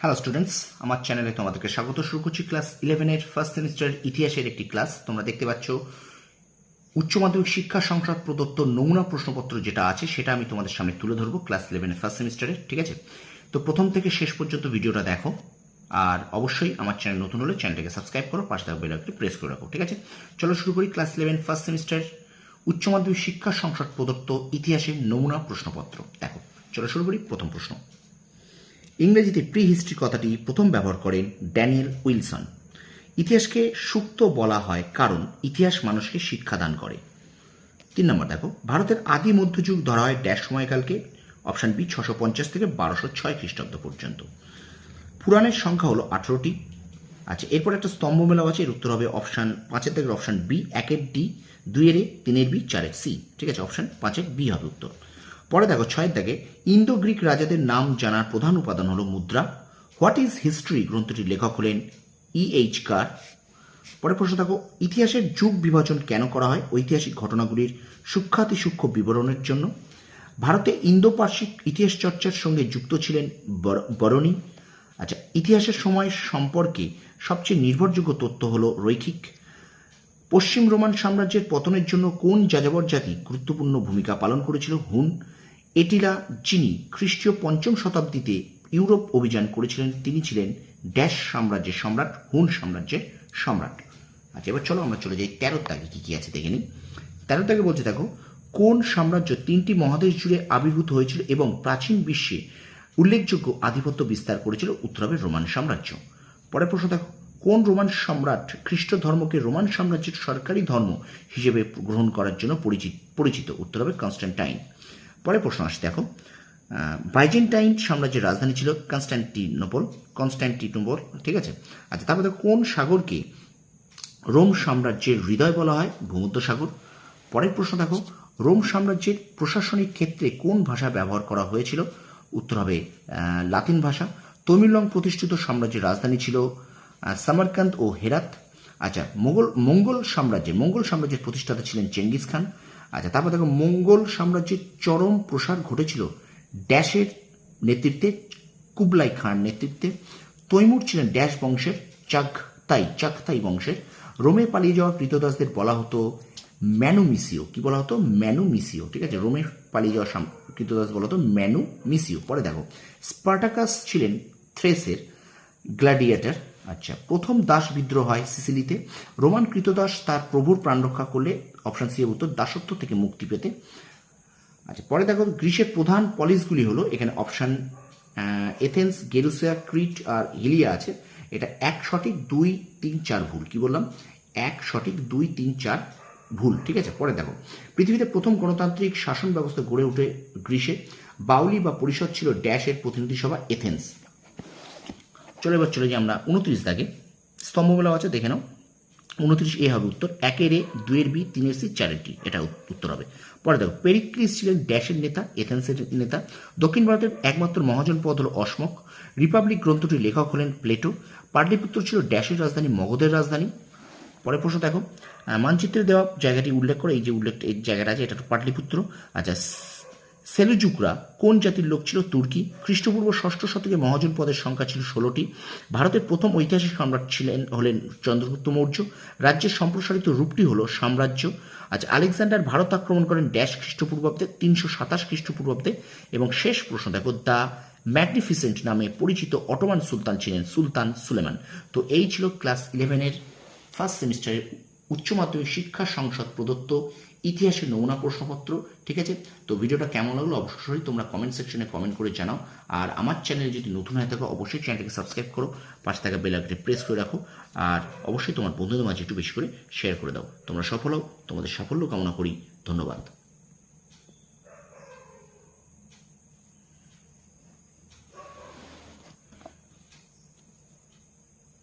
Hello students, আমার চ্যানেলে তোমাদেরকে স্বাগত। শুরু করছি ক্লাস 11-এর ফার্স্ট সেমিস্টার ইতিহাসের একটি ক্লাস। তোমরা দেখতে পাচ্ছ উচ্চ মাধ্যমিক শিক্ষা সংসদ প্রদত্ত নমুনা প্রশ্নপত্র যেটা আছে সেটা আমি তোমাদের সামনে তুলে ধরবো ক্লাস 11-এর ফার্স্ট সেমিস্টারে। ঠিক আছে, তো প্রথম থেকে শেষ পর্যন্ত ভিডিওটা দেখো, আর অবশ্যই আমার চ্যানেল নতুন হলে চ্যানেলটাকে সাবস্ক্রাইব করো, পাশে থাকা বেল আইকনটি প্রেস করে রাখো। ঠিক আছে, চলো শুরু করি ক্লাস 11 ফার্স্ট সেমিস্টার উচ্চ মাধ্যমিক শিক্ষা সংসদ প্রদত্ত ইতিহাসের নমুনা প্রশ্নপত্র। দেখো, চলো শুরু করি। প্রথম প্রশ্ন, ইংরেজিতে প্রি হিস্ট্রি কথাটি প্রথম ব্যবহার করেন ড্যানিয়েল উইলসন। ইতিহাসকে সুক্ত বলা হয় কারণ ইতিহাস মানুষকে শিক্ষাদান করে। 3 নম্বর দেখো, ভারতের আদি মধ্যযুগ ধরা হয় ড্যাশ সময়কালকে। অপশান বি 650 থেকে 1206 খ্রিস্টাব্দ পর্যন্ত। পুরাণের সংখ্যা হলো 18টি। আচ্ছা, এরপর একটা স্তম্ভ মেলাও আছে, এর উত্তর হবে অপশান 5-এর থেকে অপশান বি 1-এর ডি, 2-এর এ, 3-এর বি, 4-এর সি। ঠিক আছে, অপশান 5-এর বি হবে উত্তর। পরে দেখো 6-এর দাগে, ইন্দো গ্রিক রাজাদের নাম জানার প্রধান উপাদান হলো মুদ্রা। হোয়াট ইজ হিস্ট্রি গ্রন্থটির লেখক হলেন E.H. কার। পরে প্রশ্ন দেখো, ইতিহাসের যুগ বিভাজন কেন করা হয়? ঐতিহাসিক ঘটনাগুলির সূক্ষ্মাতিসূক্ষ্ম বিবরণের জন্য। ভারতে ইন্দো পার্শ্বিক ইতিহাস চর্চার সঙ্গে যুক্ত ছিলেন বরণী। আচ্ছা, ইতিহাসের সময় সম্পর্কে সবচেয়ে নির্ভরযোগ্য তথ্য হলো রৈখিক। পশ্চিম রোমান সাম্রাজ্যের পতনের জন্য কোন যাযাবর জাতি গুরুত্বপূর্ণ ভূমিকা পালন করেছিল? হুন। এটিলা, যিনি খ্রিস্টীয় 5ম শতাব্দীতে ইউরোপ অভিযান করেছিলেন, তিনি ছিলেন ড্যাশ সাম্রাজ্যের সম্রাট, হুন সাম্রাজ্যের সম্রাট। আচ্ছা, এবার চলো আমরা চলে যাই 13 দাগে কি কি আছে দেখে নিই। 13 দাগে বলছে দেখো, কোন সাম্রাজ্য 3টি মহাদেশ জুড়ে আবির্ভূত হয়েছিল এবং প্রাচীন বিশ্বে উল্লেখযোগ্য আধিপত্য বিস্তার করেছিল? উত্তর হবে রোমান সাম্রাজ্য। পরের প্রশ্ন দেখো, কোন রোমান সম্রাট খ্রিস্ট ধর্মকে রোমান সাম্রাজ্যের সরকারি ধর্ম হিসেবে গ্রহণ করার জন্য পরিচিত? উত্তর হবে কনস্ট্যান্টাইন। পরের প্রশ্ন আসছে দেখো, বাইজেন্টাইন সাম্রাজ্যের রাজধানী ছিল কনস্ট্যান্টিনোপল। ঠিক আছে। আচ্ছা, তারপর দেখো, কোন সাগরকে রোম সাম্রাজ্যের হৃদয় বলা হয়? ভূমধ্যসাগর। পরের প্রশ্ন দেখো, রোম সাম্রাজ্যের প্রশাসনিক ক্ষেত্রে কোন ভাষা ব্যবহার করা হয়েছিল? উত্তর হবে লাতিন ভাষা। তমিলং প্রতিষ্ঠিত সাম্রাজ্যের রাজধানী ছিল সামারকান্দ ও হেরাত। আচ্ছা, মঙ্গল সাম্রাজ্যের প্রতিষ্ঠাতা ছিলেন চেঙ্গিস খান। আচ্ছা, তারপর দেখো, মঙ্গল সাম্রাজ্যের চরম প্রসার ঘটেছিল ড্যাশের নেতৃত্বে? কুবলাই খান নেতৃত্বে। তৈমুর ছিলেন ড্যাশ বংশের? চাগতাই বংশের। রোমে পালিয়ে যাওয়া কৃতদাসদের বলা হতো ম্যানুমিসিও। কি বলা হতো? ম্যানুমিসিও। ঠিক আছে, রোমে পালিয়ে যাওয়া কৃতদাস বলা হতো ম্যানুমিসিও। পরে দেখো, স্পার্টাকাস ছিলেন থ্রেসের গ্ল্যাডিয়েটর। আচ্ছা, প্রথম দাস বিদ্রোহ হয় সিসিলিতে। রোমান কৃতদাস তার প্রভুর প্রাণ রক্ষা করলে? অপশান সি এর উত্তর দাসত্ব থেকে মুক্তি পেতে। আচ্ছা, পরে দেখো, গ্রিসের প্রধান পলিসগুলি হলো, এখানে অপশান এথেন্স, গেরুসিয়া, ক্রিট আর হিলিয়া আছে। এটা 1 সঠিক 2, 3, 4 ভুল। কি বললাম? 1 সঠিক 2, 3, 4 ভুল। ঠিক আছে। পরে দেখো, পৃথিবীতে প্রথম গণতান্ত্রিক শাসন ব্যবস্থা গড়ে ওঠে গ্রিসে। বাউলি বা পরিষদ ছিল ড্যাশের প্রতিনিধি সভা? এথেন্স। চলো এবার চলে যাই আমরা 29 দাগে, স্তম্ভমেলাও আছে, দেখে নাও। 29 এ হবে উত্তর। 1-এর এ, 2-এর বি, 3-এর সি, 4-এর ডি, এটা উত্তর হবে। পরে দেখো, পেরিক্লিস ছিলেন ড্যাশের নেতা? এথেন্সের নেতা। দক্ষিণ ভারতের একমাত্র মহাজন পদ হল অসমক। রিপাবলিক গ্রন্থটির লেখক হলেন প্লেটো। পাটলিপুত্র ছিল ড্যাশের রাজধানী? মগধের রাজধানী। পরের প্রশ্ন দেখো, মানচিত্রে দেওয়া জায়গাটি উল্লেখ করে, এই জায়গাটা আছে, এটা পাটলিপুত্র। আচ্ছা, সেলুজুকরা কোন জাতির লোক ছিল? তুর্কি। খ্রিস্টপূর্ব 6ষ্ঠ শতকে মহাজন পদের সংখ্যা ছিল 16টি। ভারতের প্রথম ঐতিহাসিক সম্রাট হলেন চন্দ্রগুপ্ত মৌর্য। রাজ্যের সম্প্রসারিত রূপটি হলো সাম্রাজ্য। আচ্ছা, আলেকজান্ডার ভারত আক্রমণ করেন ড্যাশ খ্রিস্টপূর্বাব্দে? 327 খ্রিস্টপূর্বাব্দে। এবং শেষ প্রশ্ন দেখো, দ্য ম্যাগনিফিসেন্ট নামে পরিচিত অটোমান সুলতান ছিলেন সুলতান সুলেমান। তো এই ছিল ক্লাস 11-এর ফার্স্ট সেমিস্টারের উচ্চ মাধ্যমিক শিক্ষা সংসদ প্রদত্ত ইতিহাসের নমুনা প্রশ্নপত্র। ঠিক আছে, তো ভিডিওটা কেমন লাগলো অবশ্যই তোমরা কমেন্ট সেকশনে কমেন্ট করে জানাও। আর আমার চ্যানেলে যদি নতুন হয়ে থাকো অবশ্যই চ্যানেলটাকে সাবস্ক্রাইব করো, পাশে থাকা বেল আইকনটি প্রেস করে রাখো, আর অবশ্যই তোমার বন্ধুদের মাঝে একটু বেশি করে শেয়ার করে দাও। তোমরা সফল হও, তোমাদের সাফল্য কামনা করি। ধন্যবাদ।